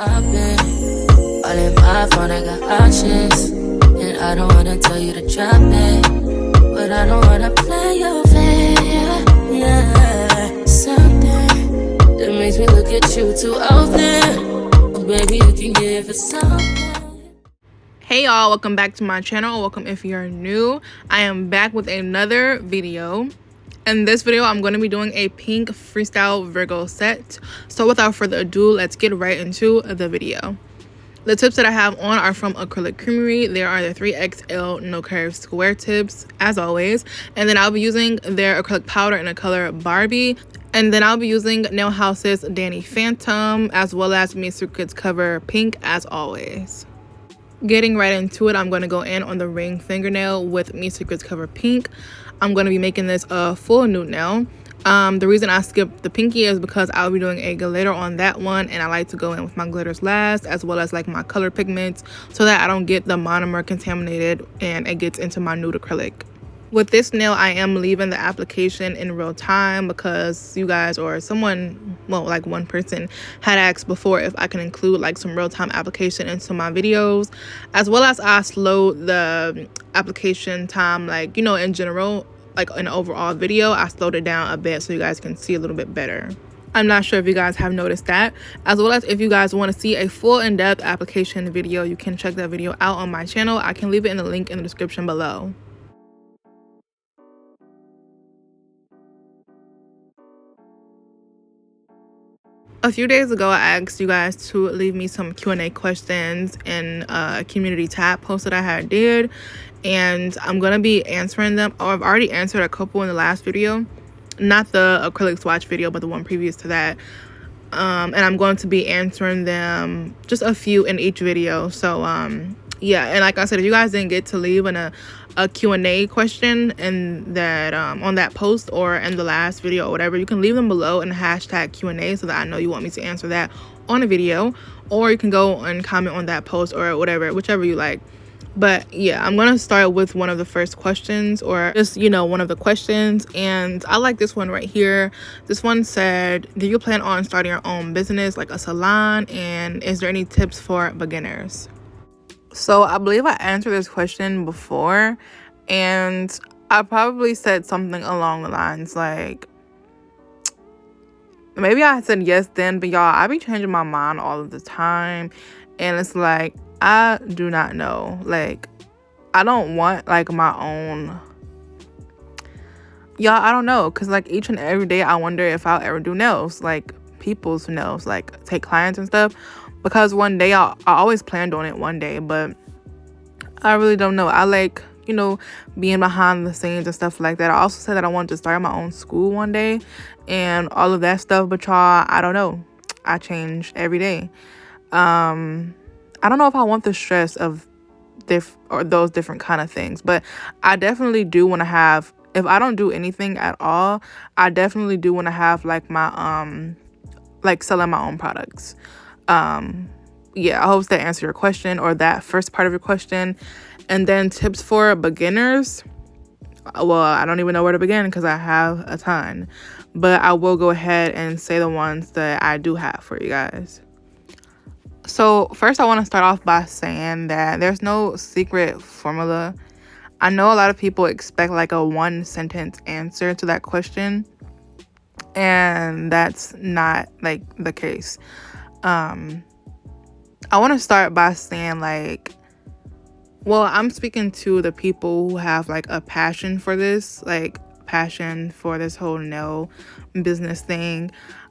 I've been all in my phone, I got options. And I don't wanna tell you to drop it, but I don't wanna play your fair. Yeah, something that makes me look at you too often. Baby, you can give it something. Hey y'all, welcome back to my channel. Welcome if you're new. I am back with another video. In this video, I'm going to be doing a pink freestyle Virgo set. So without further ado, let's get right into the video. The tips that I have on are from Acrylic Creamery. There are the 3XL no curve square tips, as always. And then I'll be using their acrylic powder in the color Barbie. And then I'll be using Nail House's Danny Phantom, as well as Miss Secrets Cover Pink, as always. Getting right into it, I'm going to go in on the ring fingernail with Miss Secrets Cover Pink. I'm going to be making this a full nude nail. The reason I skipped the pinky is because I'll be doing a glitter on that one, and I like to go in with my glitters last, as well as like my color pigments, so that I don't get the monomer contaminated and it gets into my nude acrylic. With this nail, I am leaving the application in real time because you guys, or someone, well, like one person had asked before if I can include like some real-time application into my videos, as well as I slowed the application time, like, you know, in general, like an overall video, I slowed it down a bit so you guys can see a little bit better. I'm not sure if you guys have noticed that. As well as if you guys want to see a full in-depth application video, you can check that video out on my channel. I can leave it in the link in the description below. A few days ago, I asked you guys to leave me some Q&A questions in a community tab post that I did, and I'm going to be answering them. Oh, I've already answered a couple in the last video, not the acrylic swatch video, but the one previous to that. And I'm going to be answering them, just a few in each video. So yeah, and like I said, if you guys didn't get to leave a Q&A question in that on that post or in the last video or whatever, you can leave them below and hashtag Q&A so that I know you want me to answer that on a video, or you can go and comment on that post or whatever, whichever you like. But yeah, I'm gonna start with one of the first questions, or just, you know, one of the questions, and I like this one right here. This one said, do you plan on starting your own business like a salon, and is there any tips for beginners? So I believe I answered this question before, and I probably said something along the lines like, maybe I said yes then, but y'all, I be changing my mind all of the time, and it's like, I do not know. Like, I don't want like my own, y'all, I don't know, because like each and every day I wonder if I'll ever do nails, like people's nails, like take clients and stuff, because one day I always planned on it one day, but I really don't know. I like, you know, being behind the scenes and stuff like that. I also said that I wanted to start my own school one day and all of that stuff, but y'all, I don't know. I change every day. I don't know if I want the stress of those different kind of things, but I definitely do want to have, if I don't do anything at all, I definitely do want to have like my like selling my own products. Yeah, I hope that answered your question, or that first part of your question. And then tips for beginners, well, I don't even know where to begin because I have a ton, but I will go ahead and say the ones that I do have for you guys. So first, I want to start off by saying that there's no secret formula. I know a lot of people expect like a one sentence answer to that question, and that's not like the case. I want to start by saying, like, well, I'm speaking to the people who have like a passion for this, like passion for this whole nail business thing.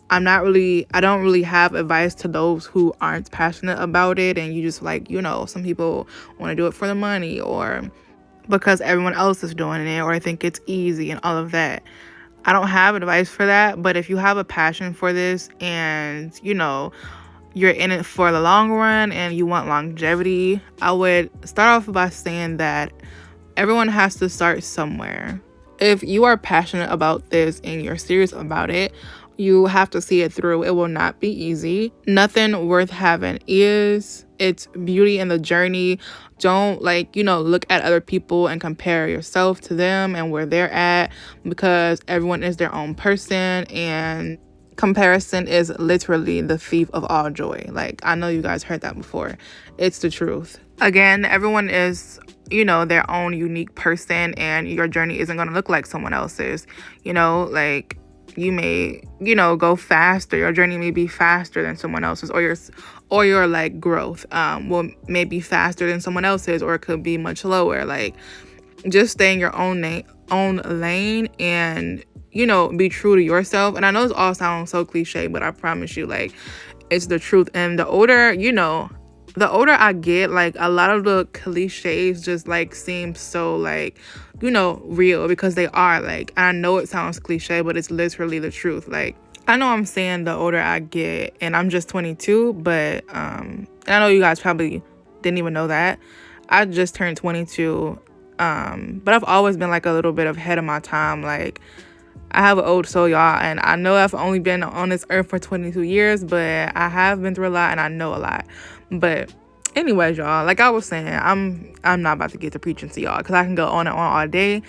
I don't really have advice to those who aren't passionate about it, and you just like, you know, some people want to do it for the money or because everyone else is doing it, or I think it's easy and all of that. I don't have advice for that, but if you have a passion for this and, you know, you're in it for the long run and you want longevity, I would start off by saying that everyone has to start somewhere. If you are passionate about this and you're serious about it, you have to see it through. It will not be easy. Nothing worth having is. It's beauty in the journey. Don't look at other people and compare yourself to them and where they're at, because everyone is their own person, and comparison is literally the thief of all joy. Like, I know you guys heard that before. It's the truth. Again, everyone is, you know, their own unique person, and your journey isn't going to look like someone else's. You know, like, you may, you know, go faster. Your journey may be faster than someone else's, or your like growth may be faster than someone else's, or it could be much lower. Like, just stay in your own lane and, you know, be true to yourself. And I know this all sounds so cliche, but I promise you, like, it's the truth. And the older, you know, the older I get, like, a lot of the cliches just like seem so like, you know, real, because they are. Like, I know it sounds cliche, but it's literally the truth. Like, I know I'm saying the older I get, and I'm just 22, but and I know you guys probably didn't even know that I just turned 22. But I've always been like a little bit ahead of my time. Like, I have an old soul, y'all, and I know I've only been on this earth for 22 years, but I have been through a lot and I know a lot. But anyways, y'all, like I was saying, I'm not about to get to preaching to y'all, because I can go on and on all day.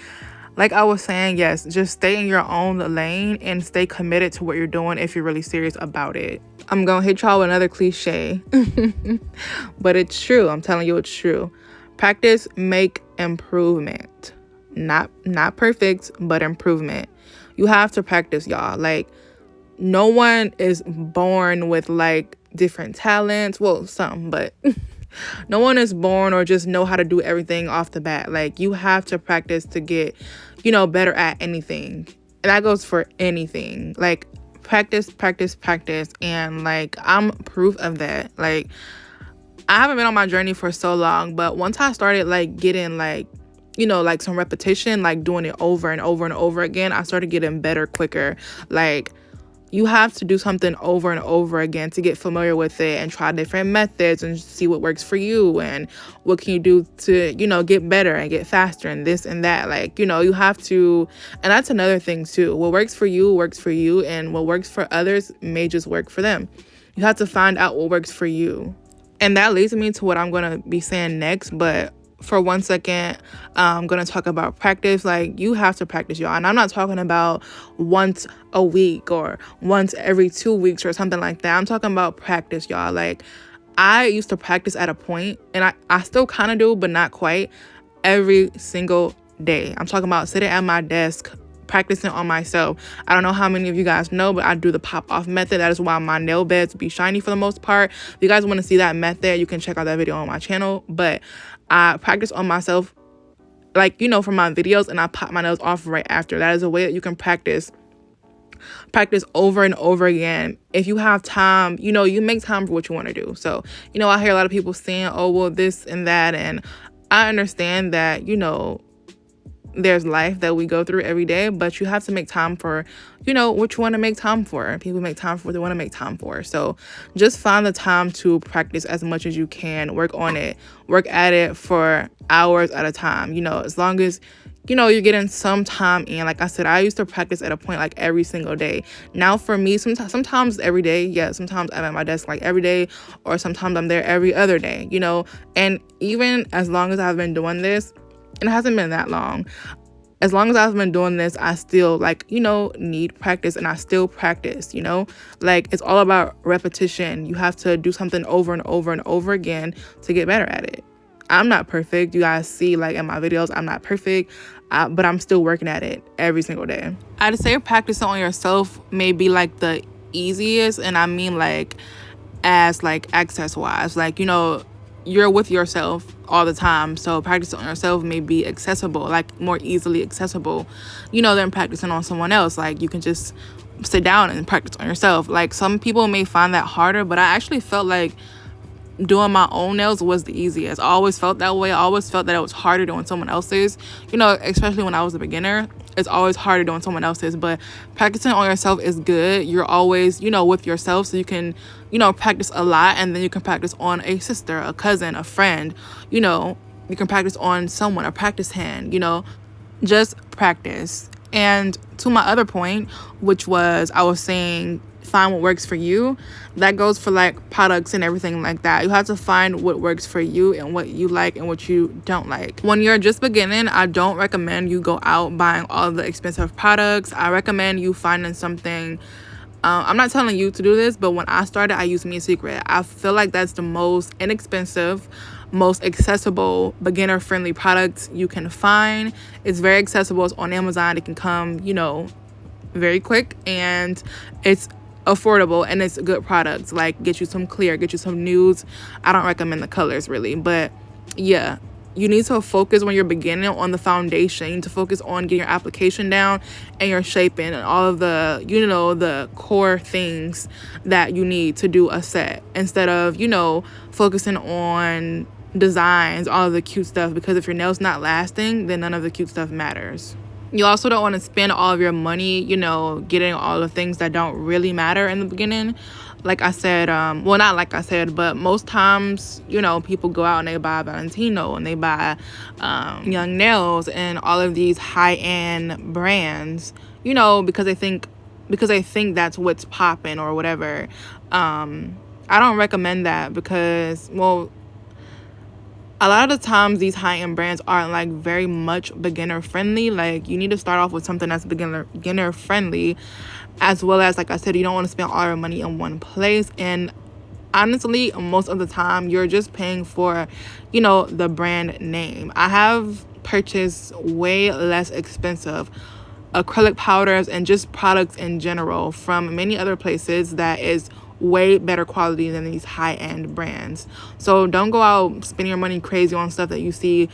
Like I was saying, yes, just stay in your own lane and stay committed to what you're doing if you're really serious about it. I'm gonna hit y'all with another cliche, but it's true. I'm telling you, it's true. Practice make improvement. Not perfect, but improvement. You have to practice, y'all. Like, no one is born with like different talents. Well, some, but no one is born or just know how to do everything off the bat. Like, you have to practice to get, you know, better at anything. And that goes for anything. Like, practice. And like, I'm proof of that. Like, I haven't been on my journey for so long, but once I started like getting like, you know, like some repetition, like doing it over and over and over again, I started getting better quicker. Like, you have to do something over and over again to get familiar with it and try different methods and see what works for you and what can you do to, you know, get better and get faster and this and that. Like, you know, you have to, and that's another thing too. What works for you, and what works for others may just work for them. You have to find out what works for you. And that leads me to what I'm going to be saying next. But for 1 second, I'm going to talk about practice. Like, you have to practice, y'all. And I'm not talking about once a week or once every 2 weeks or something like that. I'm talking about practice, y'all. Like, I used to practice at a point, and I still kind of do, but not quite, every single day. I'm talking about sitting at my desk, practicing on myself. I don't know how many of you guys know, but I do the pop-off method. That is why my nail beds be shiny for the most part. If you guys want to see that method, you can check out that video on my channel. But I practice on myself, like, you know, from my videos, and I pop my nails off right after. That is a way that you can practice over and over again. If you have time, you know, you make time for what you want to do. So, you know, I hear a lot of people saying, oh, well, this and that. And I understand that, you know, there's life that we go through every day, but you have to make time for, you know, what you want to make time for. People make time for what they want to make time for. So just find the time to practice as much as you can. Work on it. Work at it for hours at a time. You know, as long as, you know, you're getting some time in. Like I said, I used to practice at a point like every single day. Now for me, sometimes every day. Yeah, sometimes I'm at my desk like every day, or sometimes I'm there every other day, you know. And even as long as I've been doing this, and it hasn't been that long, as long as I've been doing this, I still, like, you know, need practice, and I still practice, you know. Like, it's all about repetition. You have to do something over and over and over again to get better at it. I'm not perfect. You guys see, like, in my videos, I'm not perfect, but I'm still working at it every single day. I'd say practicing on yourself may be like the easiest, and I mean like as like access wise, like, you know, you're with yourself all the time, so practicing on yourself may be accessible, like more easily accessible, you know, than practicing on someone else. Like, you can just sit down and practice on yourself. Like, some people may find that harder, but I actually felt like doing my own nails was the easiest. I always felt that way. I always felt that it was harder doing someone else's, you know, especially when I was a beginner. It's always harder doing someone else's, but practicing on yourself is good. You're always, you know, with yourself, so you can, you know, practice a lot, and then you can practice on a sister, a cousin, a friend, you know, you can practice on someone, a practice hand, you know, just practice. And to my other point, which was, I was saying, find what works for you. That goes for like products and everything like that. You have to find what works for you and what you like and what you don't like. When you're just beginning, I don't recommend you go out buying all the expensive products. I recommend you finding something I'm not telling you to do this, but when I started, I used Me Secret. I feel like that's the most inexpensive, most accessible, beginner-friendly product you can find. It's very accessible. It's on Amazon. It can come, you know, very quick, and it's affordable, and it's good products. Like, get you some clear, get you some nudes. I don't recommend the colors really, but yeah, you need to focus when you're beginning on the foundation. You need to focus on getting your application down and your shaping and all of the, you know, the core things that you need to do a set, instead of, you know, focusing on designs, all of the cute stuff, because if your nail's not lasting, then none of the cute stuff matters. You also don't want to spend all of your money, you know, getting all the things that don't really matter in the beginning. Like I said, well, not like I said, but most times, you know, people go out and they buy Valentino and they buy Young Nails and all of these high-end brands, you know, because they think that's what's popping or whatever. I don't recommend that, because, well, a lot of the times these high-end brands aren't like very much beginner friendly. Like, you need to start off with something that's beginner friendly, as well as, like I said, you don't want to spend all your money in one place. And honestly, most of the time you're just paying for, you know, the brand name. I have purchased way less expensive acrylic powders and just products in general from many other places that is way better quality than these high-end brands. So don't go out spending your money crazy on stuff that you see,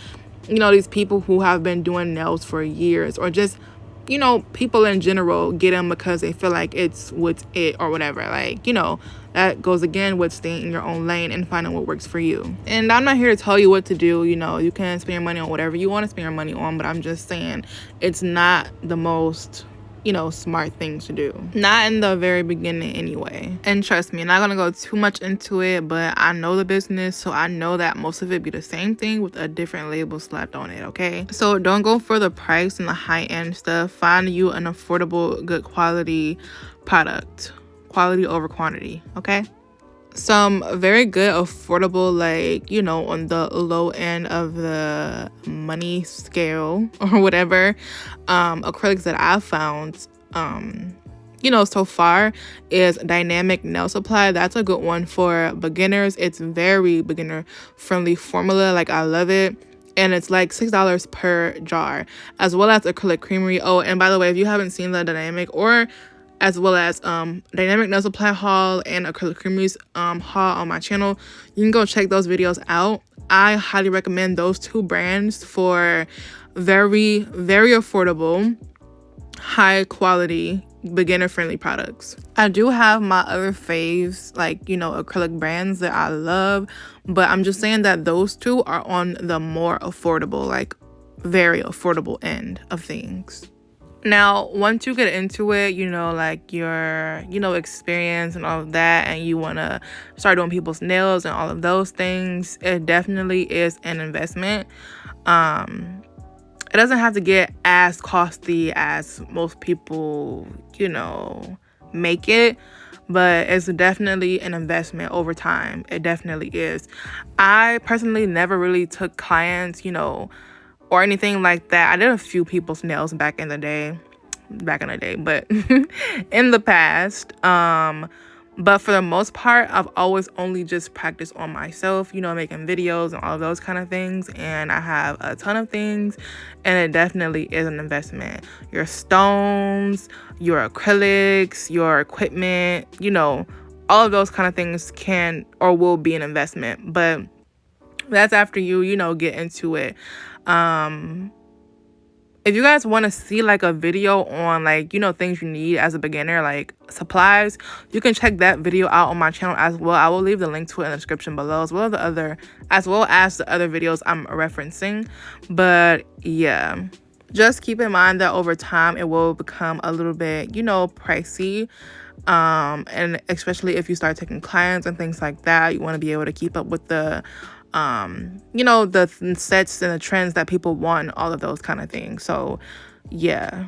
you know, these people who have been doing nails for years, or just, you know, people in general get them because they feel like it's what's it or whatever. Like, you know, that goes again with staying in your own lane and finding what works for you. And I'm not here to tell you what to do. You know, you can spend your money on whatever you want to spend your money on, but I'm just saying it's not the most, you know, smart things to do, not in the very beginning anyway. And trust me, I'm not gonna go too much into it, but I know the business, so I know that most of it be the same thing with a different label slapped on it. Okay, so don't go for the price and the high-end stuff. Find you an affordable, good quality product. Quality over quantity. Okay, some very good affordable, like, you know, on the low end of the money scale or whatever, acrylics that I've found, you know, so far is Dynamic Nail Supply. That's a good one for beginners. It's very beginner friendly formula. Like, I love it. And it's like $6 per jar, as well as Acrylic Creamery. Oh, and by the way, if you haven't seen the Dynamic, or as well as Dynamic Nail Supply haul and Acrylic Creamery's haul on my channel, you can go check those videos out. I highly recommend those two brands for very, very affordable, high quality, beginner friendly products. I do have my other faves, like, you know, acrylic brands that I love, but I'm just saying that those two are on the more affordable, like very affordable end of things. Now, once you get into it, you know, like your, you know, experience and all of that, and you want to start doing people's nails and all of those things, it definitely is an investment. It doesn't have to get as costly as most people, you know, make it, but it's definitely an investment over time. It definitely is. I personally never really took clients, you know, or anything like that. I did a few people's nails back in the day, but in the past, but for the most part, I've always only just practiced on myself, you know, making videos and all of those kind of things. And I have a ton of things, and it definitely is an investment. Your stones, your acrylics, your equipment, you know, all of those kind of things can or will be an investment. But that's after you, you know, get into it. If you guys want to see like a video on, like, you know, things you need as a beginner, like supplies, you can check that video out on my channel as well. I will leave the link to it in the description below, as well as the other videos I'm referencing. But yeah, just keep in mind that over time it will become a little bit, you know, pricey. And especially if you start taking clients and things like that, you want to be able to keep up with the you know, the sets and the trends that people want and all of those kind of things. So yeah,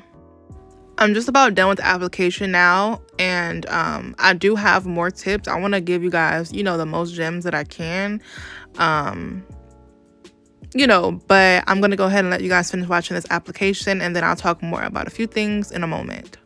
I'm just about done with the application now, and I do have more tips. I want to give you guys, you know, the most gems that I can, you know, but I'm gonna go ahead and let you guys finish watching this application, and then I'll talk more about a few things in a moment.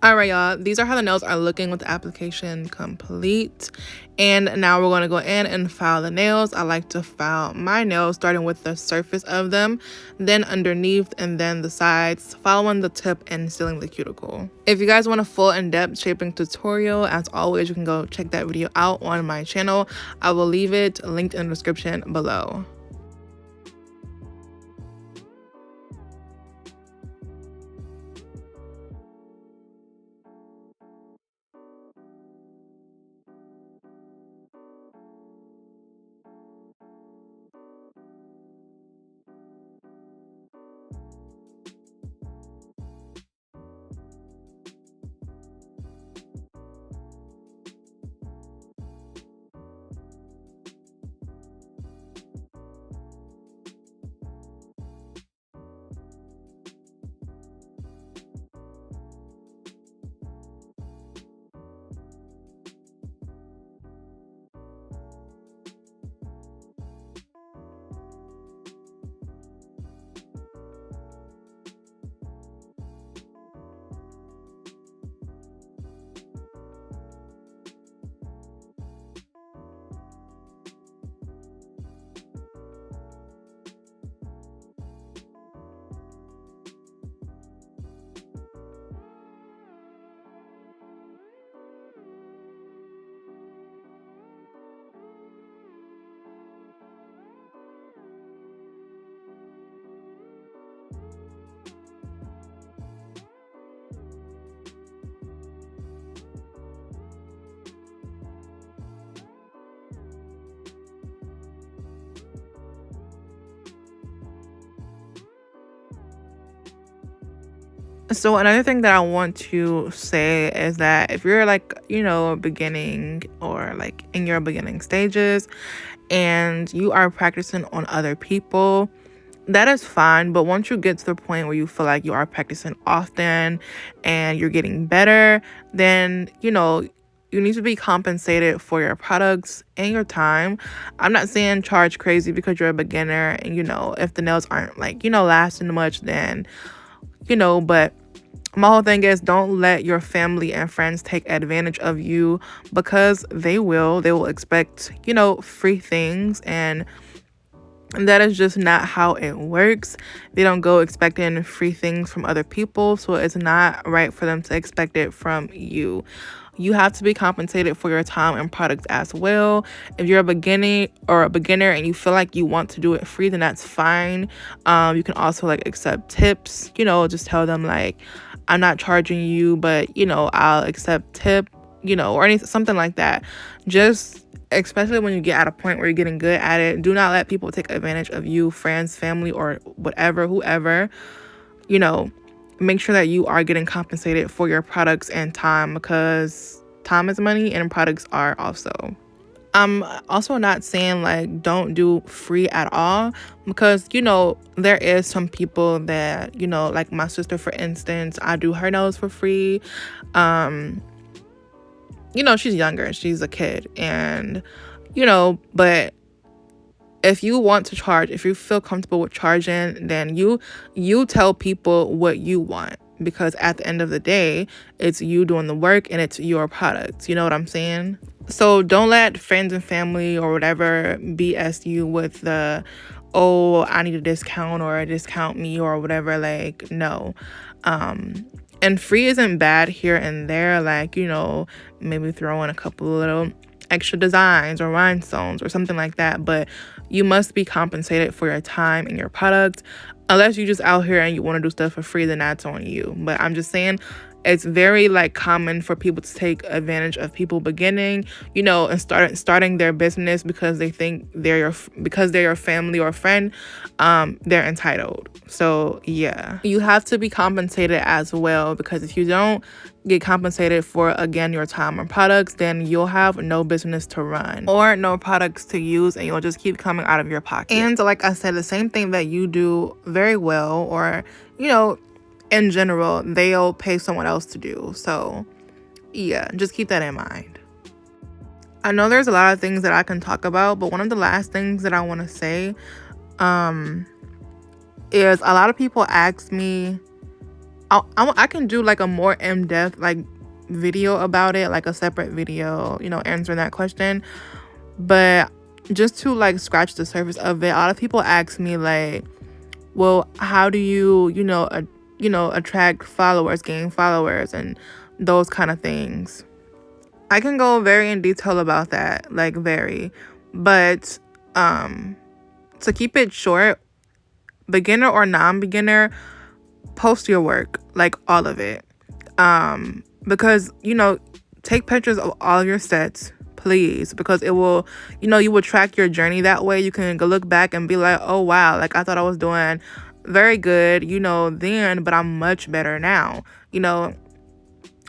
All right, y'all, these are how the nails are looking with the application complete. And now we're going to go in and file the nails. I like to file my nails starting with the surface of them, then underneath, and then the sides, following the tip and sealing the cuticle. If you guys want a full in-depth shaping tutorial, as always, you can go check that video out on my channel. I will leave it linked in the description below. So another thing that I want to say is that if you're like, beginning or like in your beginning stages and you are practicing on other people, that is fine. But once you get to the point where you feel like you are practicing often and you're getting better, then, you need to be compensated for your products and your time. I'm not saying charge crazy because you're a beginner and, if the nails aren't like, lasting much, then, but my whole thing is don't let your family and friends take advantage of you, because they will expect, free things, and that is just not how it works. They don't go expecting free things from other people, so it's not right for them to expect it from you. You have to be compensated for your time and products as well. If you're a beginner and you feel like you want to do it free, then that's fine. You can also like accept tips, just tell them like, I'm not charging you, but I'll accept tip, or something like that. Just especially when you get at a point where you're getting good at it, do not let people take advantage of you, friends, family, or whatever, whoever. Make sure that you are getting compensated for your products and time, because time is money and products are also. I'm also not saying like don't do free at all, because there is some people that like my sister, for instance, I do her nails for free. She's younger, she's a kid, and but if you want to charge, if you feel comfortable with charging, then you tell people what you want, because at the end of the day, it's you doing the work and it's your product. You know what I'm saying? So don't let friends and family or whatever BS you with the, oh, I need a discount or discount me or whatever. Like, no. And free isn't bad here and there. Like, maybe throw in a couple of little extra designs or rhinestones or something like that. But you must be compensated for your time and your product. Unless you just out here and you want to do stuff for free, then that's on you. But I'm just saying, it's very like common for people to take advantage of people beginning, and starting their business because they think they're your family or friend. They're entitled. So yeah, you have to be compensated as well, because if you don't get compensated for, again, your time and products, then you'll have no business to run or no products to use, and you'll just keep coming out of your pocket. And like I said, the same thing that you do very well, or in general, they'll pay someone else to do. So yeah, just keep that in mind. I know there's a lot of things that I can talk about, but one of the last things that I want to say is a lot of people ask me I can do like a more in-depth like video about it, like a separate video, you know, answering that question. But just to like scratch the surface of it, a lot of people ask me like, well, how do you attract followers, gain followers, and those kind of things. I can go very in detail about that, like very. But to keep it short, beginner or non-beginner, post your work, like all of it. Because, you know, take pictures of all your sets, please, because it will, you know, you will track your journey that way. You can go look back and be like, oh wow, like I thought I was doing very good, you know, then, but I'm much better now. You know,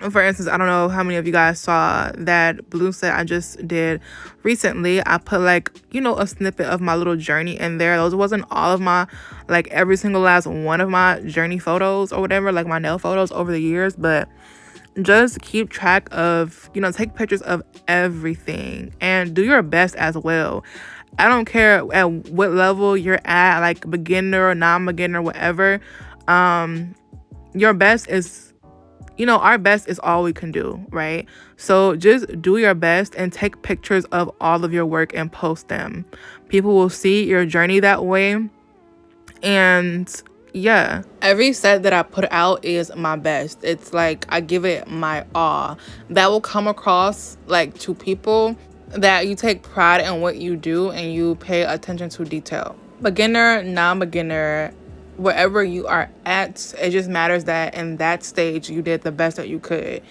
for instance, I don't know how many of you guys saw that blue set I just did recently. I put like, you know, a snippet of my little journey in there. Those wasn't all of my, like every single last one of my journey photos or whatever, like my nail photos over the years, but just keep track of, you know, take pictures of everything and do your best as well. I don't care at what level you're at, like beginner or non-beginner, whatever. Your best is, you know, our best is all we can do, right? So just do your best and take pictures of all of your work and post them. People will see your journey that way. And yeah, every set that I put out is my best. It's like I give it my all. That will come across like to people that you take pride in what you do and you pay attention to detail. Beginner, non-beginner, wherever you are at, it just matters that in that stage you did the best that you could.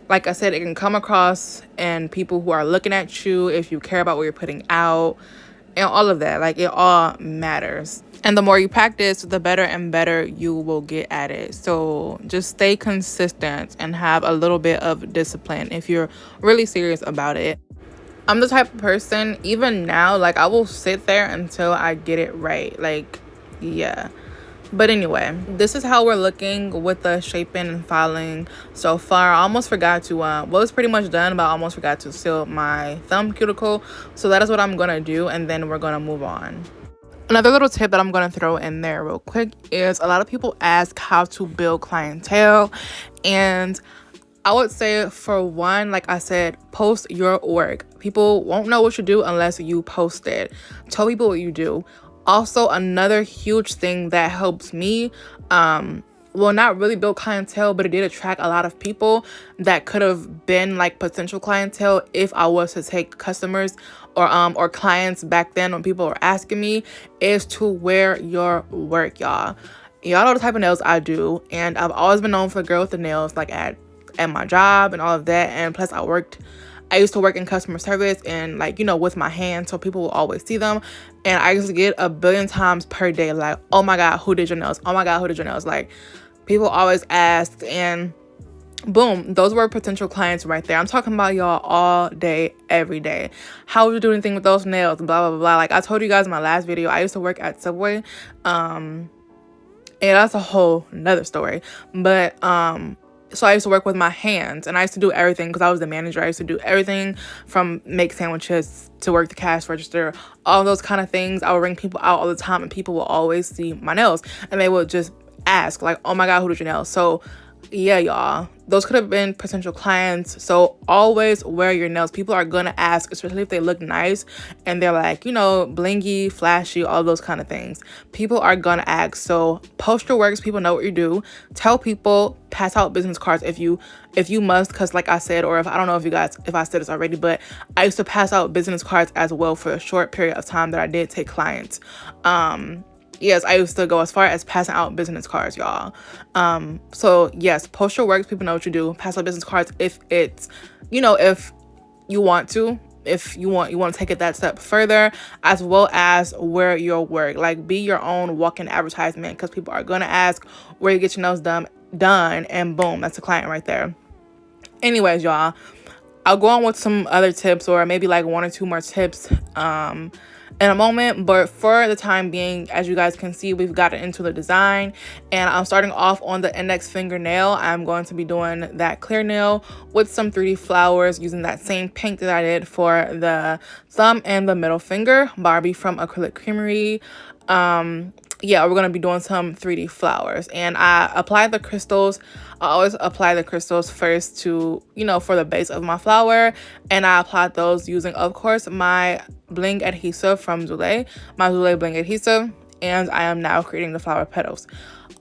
Like I said, it can come across and people who are looking at you, if you care about what you're putting out and all of that, like it all matters. And the more you practice, the better and better you will get at it. So just stay consistent and have a little bit of discipline if you're really serious about it. I'm the type of person, even now, like I will sit there until I get it right. Like, yeah. But anyway, this is how we're looking with the shaping and filing so far. I almost forgot to, well, it's pretty much done, but I almost forgot to seal my thumb cuticle. So that is what I'm going to do, and then we're going to move on. Another little tip that I'm going to throw in there real quick is a lot of people ask how to build clientele. And I would say, for one, like I said, post your work. People won't know what you do unless you post it. Tell people what you do. Also, another huge thing that helps me, well, not really build clientele, but it did attract a lot of people that could have been like potential clientele if I was to take customers or clients back then when people were asking me, is to wear your work, y'all. Y'all know the type of nails I do, and I've always been known for the girl with the nails, like at my job and all of that. And plus I used to work in customer service and like, you know, with my hands, so people will always see them. And I used to get a billion times per day like, oh my God, who did your nails? Oh my God, who did your nails? Like, people always asked, and boom, those were potential clients right there. I'm talking about y'all all day, every day. How would you do anything with those nails? Blah, blah, blah, blah. Like I told you guys in my last video, I used to work at Subway. And that's a whole nother story. But so I used to work with my hands, and I used to do everything because I was the manager. I used to do everything from make sandwiches to work the cash register, all those kind of things. I would ring people out all the time, and people will always see my nails, and they would just ask like, oh my God, who did your nails? So yeah, y'all, those could have been potential clients. So always wear your nails. People are gonna ask, especially if they look nice and they're like, you know, blingy, flashy, all those kind of things. People are gonna ask. So post your works. People know what you do. Tell people, pass out business cards if you must, because like I said, or if I don't know if I said this already, but I used to pass out business cards as well for a short period of time that I did take clients. Yes, I used to go as far as passing out business cards, y'all. So yes, post your works. People know what you do. Pass out business cards if it's, you know, if you want to. If you want to take it that step further, as well as wear your work. Like, be your own walk-in advertisement, because people are gonna ask where you get your nails done, and boom, that's a client right there. Anyways, y'all, I'll go on with some other tips, or maybe like one or two more tips in a moment, but for the time being, as you guys can see, we've gotten into the design, and I'm starting off on the index fingernail. I'm going to be doing that clear nail with some 3D flowers using that same paint that I did for the thumb and the middle finger, Barbie from Acrylic Creamery. yeah, we're gonna be doing some 3D flowers. And I apply the crystals. I always apply the crystals first to, you know, for the base of my flower, and I applied those using, of course, my bling adhesive from Zulay, my Zulay bling adhesive. And I am now creating the flower petals.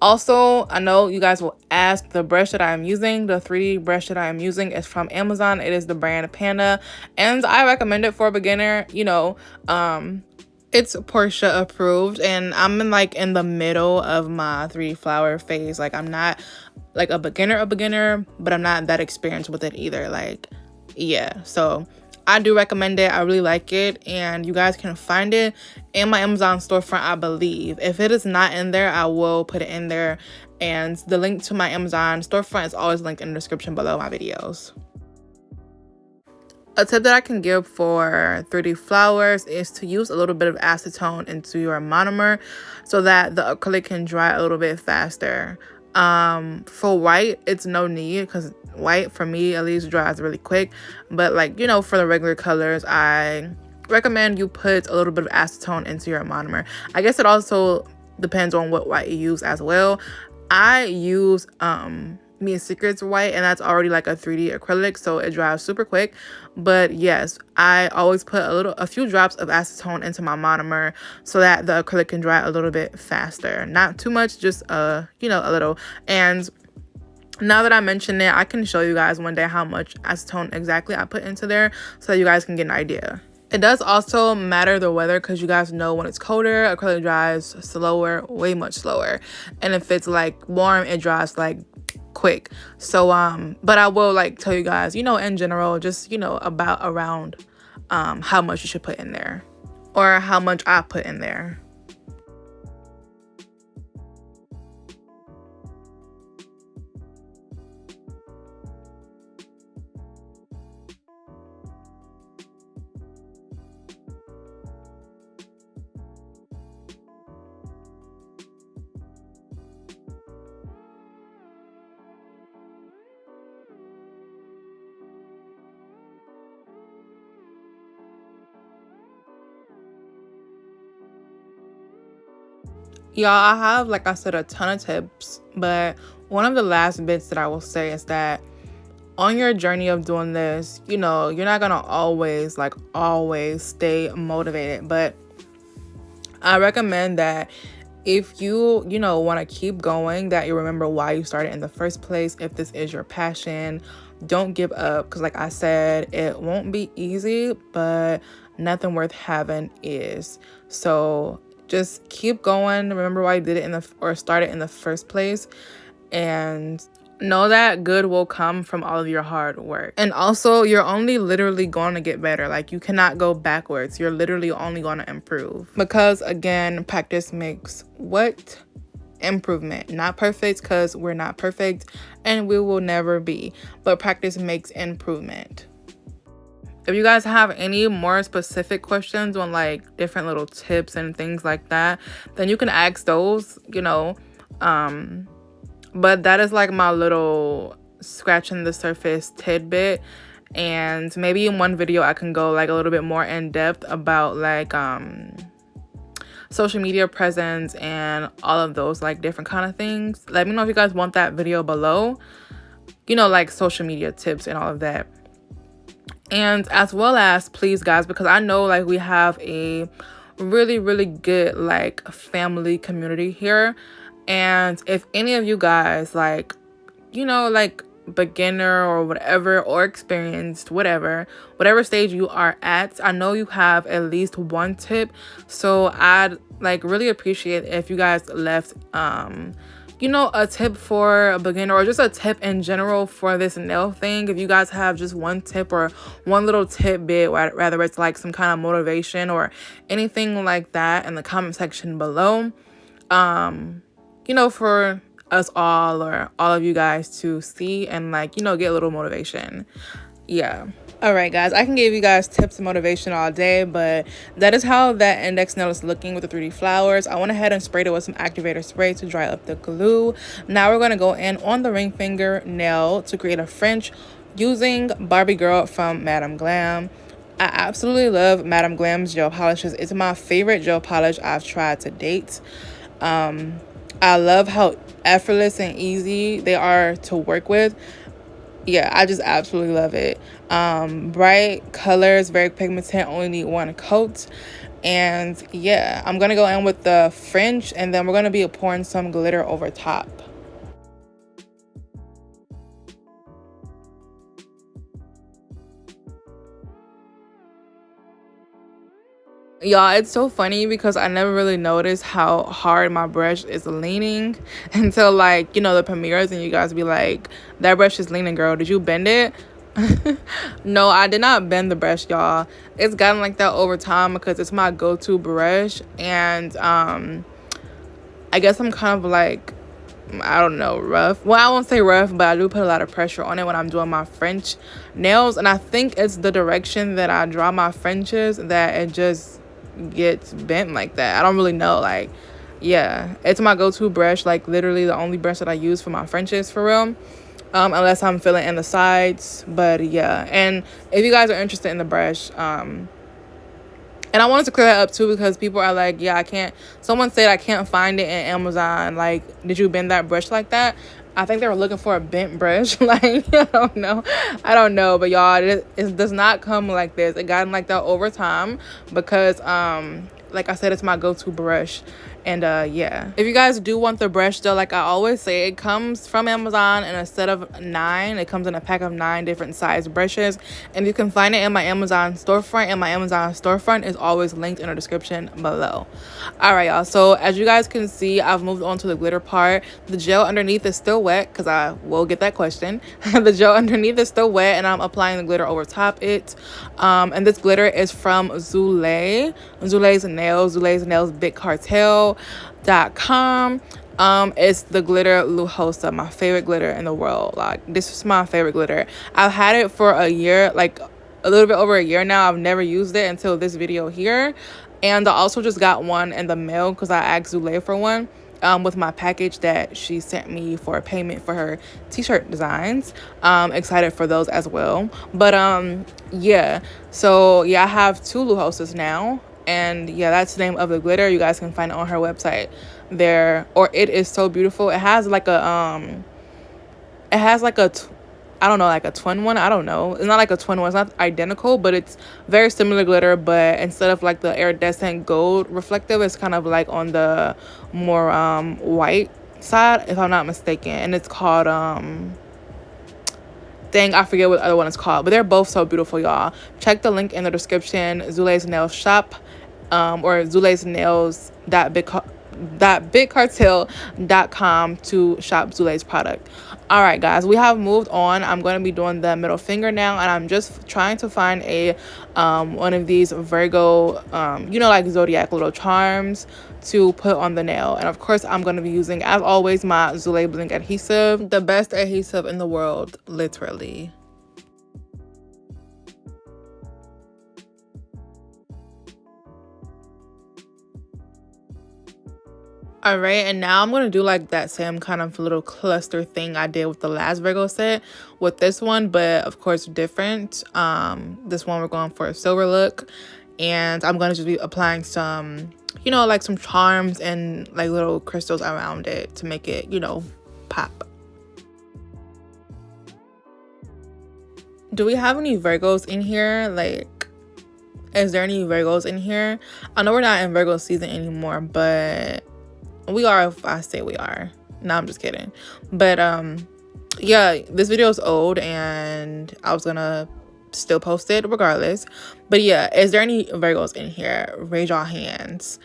Also, I know you guys will ask, the brush that I am using, the 3D brush that I am using is from Amazon. It is the brand Panda, and I recommend it for a beginner. You know, it's Porche approved, and I'm in the middle of my 3D flower phase. Like, I'm not like a beginner, but I'm not that experienced with it either. Like, yeah, so I do recommend it. I really like it, and you guys can find it in my Amazon storefront, I believe. If it is not in there, I will put it in there, and the link to my Amazon storefront is always linked in the description below my videos. A tip that I can give for 3D flowers is to use a little bit of acetone into your monomer so that the acrylic can dry a little bit faster. For white, it's no need, because white, for me at least, dries really quick. But, like, you know, for the regular colors, I recommend you put a little bit of acetone into your monomer. I guess it also depends on what white you use as well. I use Me Secrets white, and that's already like a 3D acrylic, so it dries super quick. But yes, I always put a few drops of acetone into my monomer so that the acrylic can dry a little bit faster. Not too much, just you know, a little. And now that I mentioned it, I can show you guys one day how much acetone exactly I put into there so that you guys can get an idea. It does also matter the weather, because you guys know when it's colder, acrylic dries slower, way much slower. And if it's like warm, it dries like quick. So but I will like tell you guys, you know, in general, just, you know, around how much you should put in there, or how much I put in there. Y'all, I have, like I said, a ton of tips, but one of the last bits that I will say is that on your journey of doing this, you know, you're not gonna always stay motivated, but I recommend that if you know, want to keep going, that you remember why you started in the first place. If this is your passion, don't give up, because like I said, it won't be easy, but nothing worth having is. So just keep going. Remember why you did it started in the first place, and know that good will come from all of your hard work. And also, you're only literally going to get better. Like, you cannot go backwards. You're literally only going to improve, because again, practice makes what? Improvement. Not perfect, because we're not perfect and we will never be, but practice makes improvement. If you guys have any more specific questions on like different little tips and things like that, then you can ask those, you know. But that is like my little scratching the surface tidbit, and maybe in one video I can go like a little bit more in depth about like social media presence and all of those like different kind of things. Let me know if you guys want that video below, you know, like social media tips and all of that. And as well as, please guys, because I know like we have a really good like family community here, and if any of you guys, like, you know, like beginner or whatever, or experienced, whatever stage you are at, I know you have at least one tip. So I'd like really appreciate if you guys left you know, a tip for a beginner, or just a tip in general for this nail thing. If you guys have just one tip or one little tidbit, whether it's like some kind of motivation or anything like that, in the comment section below, you know, for us all, or all of you guys to see and like, you know, get a little motivation. Yeah. All right, guys, I can give you guys tips and motivation all day, but that is how that index nail is looking with the 3D flowers. I went ahead and sprayed it with some activator spray to dry up the glue. Now we're going to go in on the ring finger nail to create a French using Barbie Girl from Madame Glam. I absolutely love Madame Glam's gel polishes. It's my favorite gel polish I've tried to date. I love how effortless and easy they are to work with. Yeah, I just absolutely love it. Bright colors, very pigmented, only need one coat. And yeah, I'm gonna go in with the fringe, and then we're gonna be pouring some glitter over top. Y'all, it's so funny because I never really noticed how hard my brush is leaning until, like, you know, the premieres, and you guys be like, that brush is leaning, girl, did you bend it? No, I did not bend the brush, y'all. It's gotten like that over time because it's my go-to brush. And I guess I'm kind of like, I don't know, rough. Well, I won't say rough, but I do put a lot of pressure on it when I'm doing my French nails. And I think it's the direction that I draw my Frenches that it just gets bent like that. I don't really know. Like, yeah, it's my go-to brush. Like, literally the only brush that I use for my Frenches, for real. Unless I'm filling in the sides. But yeah, and if you guys are interested in the brush, and I wanted to clear that up too, because people are like, yeah, I can't, someone said I can't find it in Amazon. Like, did you bend that brush like that? I think they were looking for a bent brush. Like, I don't know, but y'all, it does not come like this. It gotten like that over time because like I said, it's my go-to brush. And yeah, if you guys do want the brush though, like I always say, it comes from Amazon in a set of 9. It comes in a pack of 9 different size brushes, and you can find it in my Amazon storefront, and my Amazon storefront is always linked in the description below. All right, y'all, so as you guys can see, I've moved on to the glitter part. The gel underneath is still wet because I will get that question. The gel underneath is still wet, and I'm applying the glitter over top it. And this glitter is from ZULAY'S Nails Big Cartel.com. It's the glitter Lujosa, my favorite glitter in the world. Like, this is my favorite glitter. I've had it for a year, like a little bit over a year now. I've never used it until this video here. And I also just got one in the mail because I asked Zulay for one. With my package that she sent me for a payment for her t-shirt designs. Excited for those as well. But yeah, so yeah, I have 2 Lujosas now, and yeah, that's the name of the glitter. You guys can find it on her website there. Or it is so beautiful. It has like a I don't know, like a twin one. I don't know. It's not like a twin one. It's not identical, but it's very similar glitter. But instead of like the iridescent gold reflective, it's kind of like on the more white side, if I'm not mistaken. And it's called dang, I forget what the other one is called. But they're both so beautiful, y'all. Check the link in the description. Zulay's Nails Shop, or Zulay's Nails bigcartel.com to shop Zulay's product. All right, guys, we have moved on. I'm going to be doing the middle finger now, and I'm just trying to find a one of these Virgo you know, like zodiac little charms to put on the nail. And of course, I'm going to be using, as always, my Zulay Blink adhesive, the best adhesive in the world, literally. All right, and now I'm going to do like that same kind of little cluster thing I did with the last Virgo set with this one, but of course different. This one we're going for a silver look, and I'm going to just be applying some, you know, like some charms and like little crystals around it to make it, you know, pop. Do we have any Virgos in here? Like, is there any Virgos in here? I know we're not in Virgo season anymore, but we are if I say we are. No, I'm just kidding. But yeah, this video is old and I was gonna still post it regardless. But yeah, is there any Virgos in here? Raise your hands.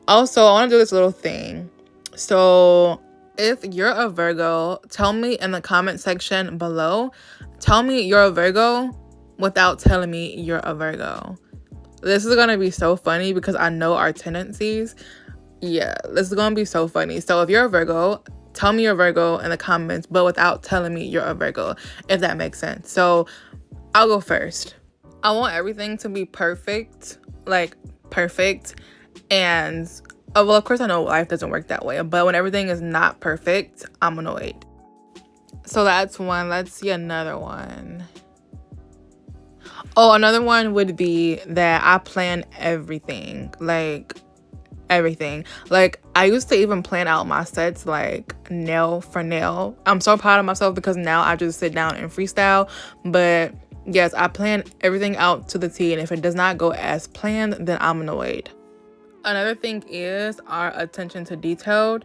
Also, I want to do this little thing. So if you're a Virgo, tell me in the comment section below. Tell me you're a Virgo without telling me you're a Virgo. This is gonna be so funny because I know our tendencies. Yeah, this is gonna be so funny. So if you're a Virgo, tell me you're a Virgo in the comments, but without telling me you're a Virgo, if that makes sense. So I'll go first. I want everything to be perfect, like perfect. And well, of course I know life doesn't work that way, but when everything is not perfect, I'm annoyed. So that's one. Let's see another one. Oh, another one would be that I plan everything. Like, everything. Like, I used to even plan out my sets like nail for nail. I'm so proud of myself because now I just sit down and freestyle. But yes, I plan everything out to the T, and if it does not go as planned, then I'm annoyed. Another thing is our attention to detail.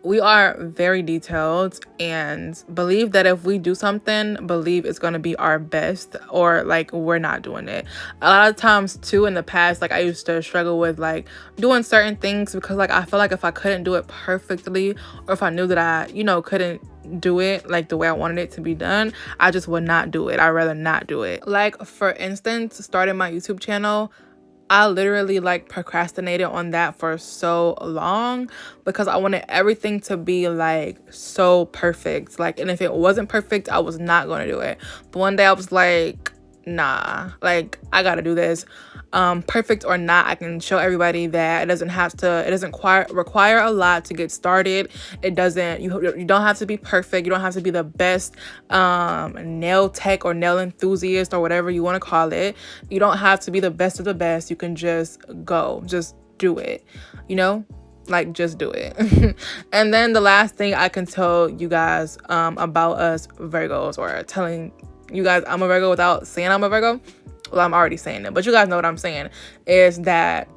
We are very detailed and believe that if we do something, believe it's going to be our best, or like we're not doing it. A lot of times too in the past, like I used to struggle with like doing certain things because like I feel like if I couldn't do it perfectly, or if I knew that I, couldn't do it like the way I wanted it to be done, I just would not do it. I'd rather not do it. Like for instance, starting my YouTube channel, I literally like procrastinated on that for so long because I wanted everything to be like so perfect. Like, and if it wasn't perfect, I was not going to do it. But one day I was like, nah, like I got to do this. Perfect or not, I can show everybody that it doesn't require a lot to get started. It doesn't, you don't have to be perfect. You don't have to be the best nail tech or nail enthusiast or whatever you want to call it. You don't have to be the best of the best. You can just do it, like just do it. And then the last thing I can tell you guys about us Virgos, or telling you guys I'm a Virgo without saying I'm a Virgo, well, I'm already saying it, but you guys know what I'm saying, is that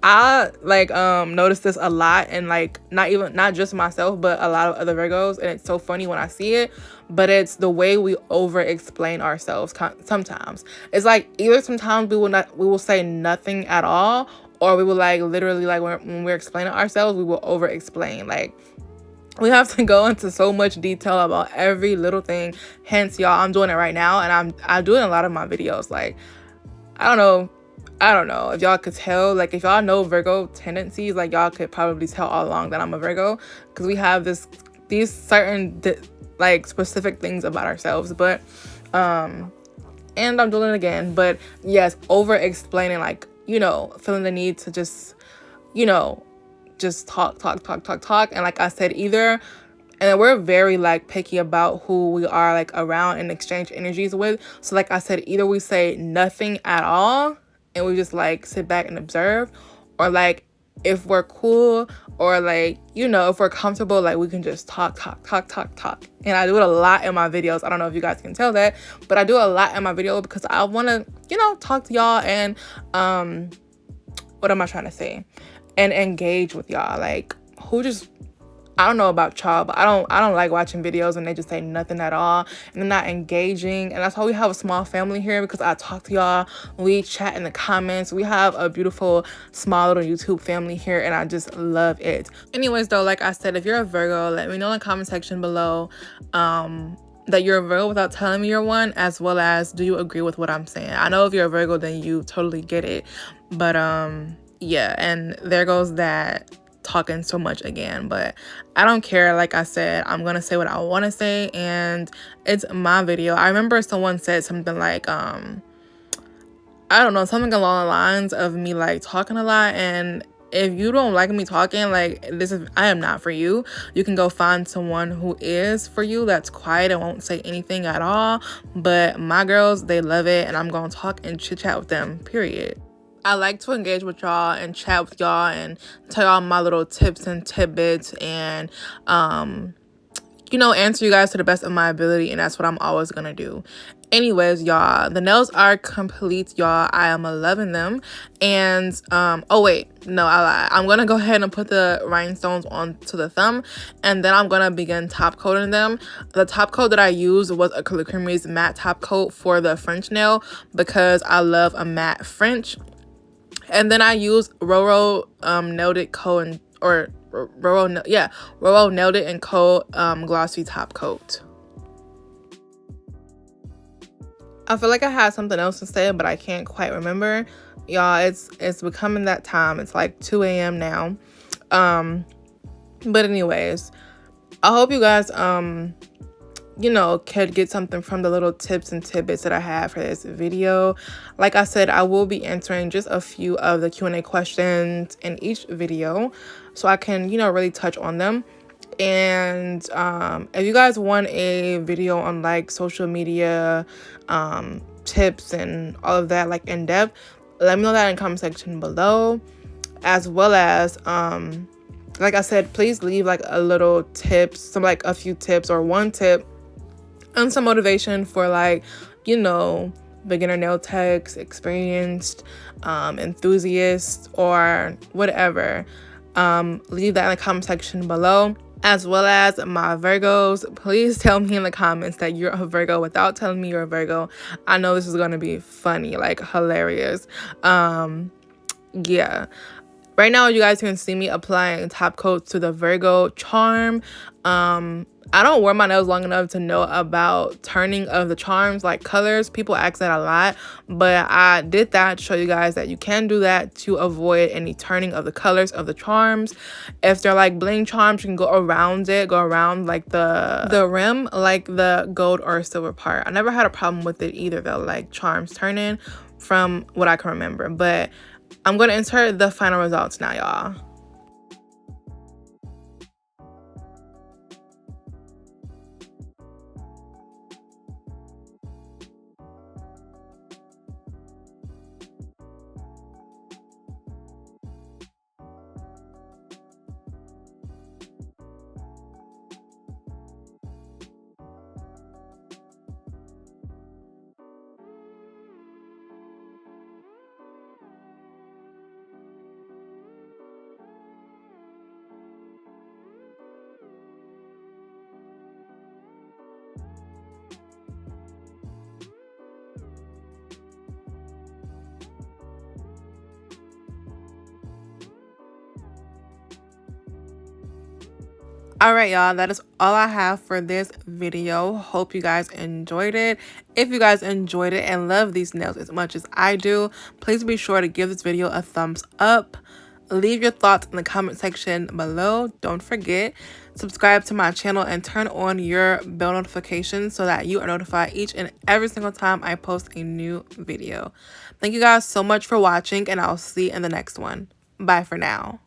I like notice this a lot, and like not just myself, but a lot of other Virgos, and it's so funny when I see it. But it's the way we over explain ourselves. Sometimes it's like either sometimes we will say nothing at all, or we will like literally like when we're explaining ourselves, we will over explain. Like, we have to go into so much detail about every little thing. Hence, y'all, I'm doing it right now, and I do it in a lot of my videos. Like, I don't know if y'all could tell. Like, if y'all know Virgo tendencies, like y'all could probably tell all along that I'm a Virgo, because we have these certain like specific things about ourselves. But and I'm doing it again. But yes, over explaining, like, feeling the need to just talk. And like I said, and we're very like picky about who we are like around and exchange energies with. So like I said, either we say nothing at all and we just like sit back and observe, or like if we're cool, or like, if we're comfortable, like we can just talk. And I do it a lot in my videos. I don't know if you guys can tell that, but I do a lot in my video because I want to, talk to y'all and what am I trying to say? And engage with y'all. Like, I don't know about y'all, but I don't like watching videos and they just say nothing at all and they're not engaging. And that's why we have a small family here, because I talk to y'all, we chat in the comments. We have a beautiful small little YouTube family here, and I just love it. Anyways though, like I said, if you're a Virgo, let me know in the comment section below that you're a Virgo without telling me you're one, as well as do you agree with what I'm saying. I know if you're a Virgo, then you totally get it, but yeah, and there goes that talking so much again. But I don't care. Like I said, I'm gonna say what I want to say, and it's my video. I remember someone said something like I don't know, something along the lines of me like talking a lot, and if you don't like me talking, like I am not for you. You can go find someone who is for you, that's quiet and won't say anything at all. But my girls, they love it, and I'm gonna talk and chit chat with them, period. I like to engage with y'all and chat with y'all and tell y'all my little tips and tidbits and, answer you guys to the best of my ability. And that's what I'm always going to do. Anyways, y'all, the nails are complete, y'all. I am loving them. And, oh, wait, no, I lied. I'm going to go ahead and put the rhinestones onto the thumb, and then I'm going to begin top coating them. The top coat that I used was Acrylic Creamery's matte top coat for the French nail, because I love a matte French. And then I use Roro Nailed It Co. Roro Nailed It and Co. Glossy Top Coat. I feel like I had something else to say, but I can't quite remember. Y'all, it's becoming that time. It's like 2 a.m. now. But anyways, I hope you guys could get something from the little tips and tidbits that I have for this video. Like I said, I will be answering just a few of the Q&A questions in each video, so I can, really touch on them. And if you guys want a video on like social media tips and all of that, like in depth, Let me know that in the comment section below, as well as like I said, please leave like a little tips, like a few tips or one tip and some motivation for, like, you know, beginner nail techs, experienced, enthusiasts, or whatever. Leave that in the comment section below. As well as my Virgos, please tell me in the comments that you're a Virgo without telling me you're a Virgo. I know this is going to be funny, like hilarious. Yeah. Right now, you guys can see me applying top coats to the Virgo charm. I don't wear my nails long enough to know about turning of the charms, like colors. People ask that a lot, but I did that to show you guys that you can do that to avoid any turning of the colors of the charms. If they're like bling charms, you can go around it, go around like the rim, like the gold or silver part. I never had a problem with it either though, like charms turning, from what I can remember. But I'm going to insert the final results now, y'all. All right, y'all, that is all I have for this video. Hope you guys enjoyed it. If you guys enjoyed it and love these nails as much as I do, please be sure to give this video a thumbs up. Leave your thoughts in the comment section below. Don't forget, subscribe to my channel and turn on your bell notifications so that you are notified each and every single time I post a new video. Thank you guys so much for watching, and I'll see you in the next one. Bye for now.